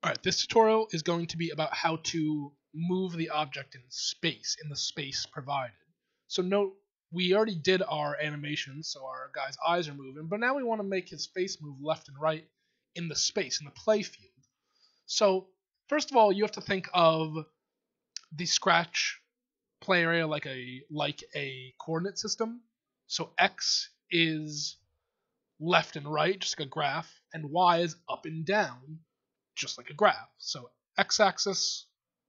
Alright, this tutorial is going to be about how to move the object in space, in the space provided. So note, we already did our animation, so our guy's eyes are moving, but now we want to make his face move left and right in the space, in the play field. So, first of all, you have to think of the Scratch play area like a coordinate system. So x is left and right, just like a graph, and y is up and down, just like a graph. So x-axis,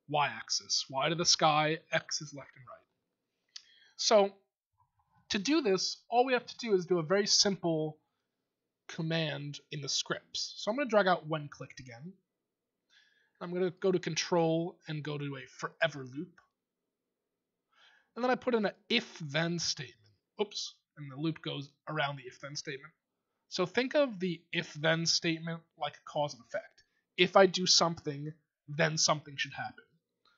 y-axis, y to the sky, x is left and right. So to do this, all we have to do is do a very simple command in the scripts. So I'm going to drag out when clicked again. I'm going to go to control and go to a forever loop. And then I put in an if-then statement. Oops, and the loop goes around the if-then statement. So think of the if-then statement like a cause and effect. If I do something, then something should happen.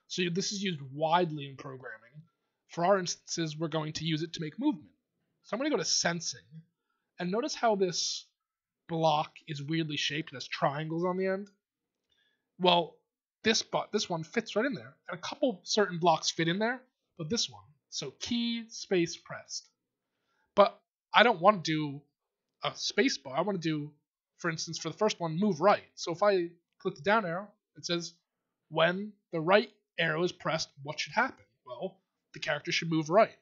So this is used widely in programming. For our instances, we're going to use it to make movement. So I'm going to go to sensing, and notice how this block is weirdly shaped. It has triangles on the end. Well, this one fits right in there, and a couple certain blocks fit in there, but this one. So key space pressed. But I don't want to do a space bar. I want to do, for instance, for the first one, move right. So if I click the down arrow, it says when the right arrow is pressed, what should happen? Well, the character should move right.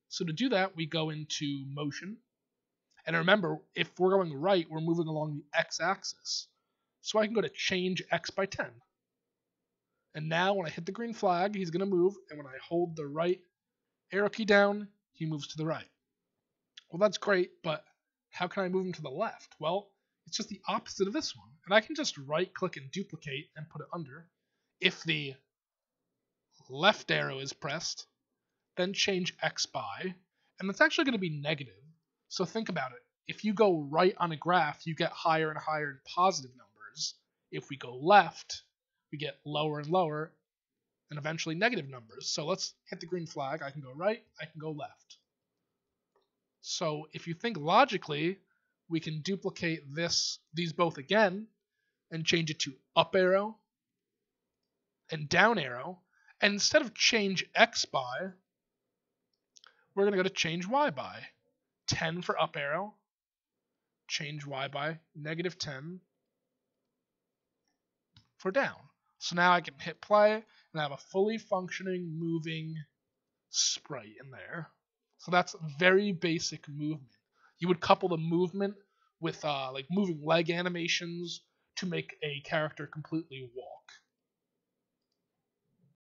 So to do that, we go into motion. And remember, if we're going right, we're moving along the x-axis. So I can go to change x by 10. And now when I hit the green flag, he's going to move. And when I hold the right arrow key down, he moves to the right. Well, that's great, but how can I move him to the left? Well, it's just the opposite of this one. And I can just right-click and duplicate and put it under. If the left arrow is pressed, then change x by, and that's actually going to be negative. So think about it. If you go right on a graph, you get higher and higher in positive numbers. If we go left, we get lower and lower, and eventually negative numbers. So let's hit the green flag. I can go right, I can go left. So if you think logically, we can duplicate these both again and change it to up arrow and down arrow. And instead of change x by, we're going to go to change y by. 10 for up arrow, change y by negative 10 for down. So now I can hit play and I have a fully functioning moving sprite in there. So that's very basic movement. You would couple the movement with like moving leg animations to make a character completely walk.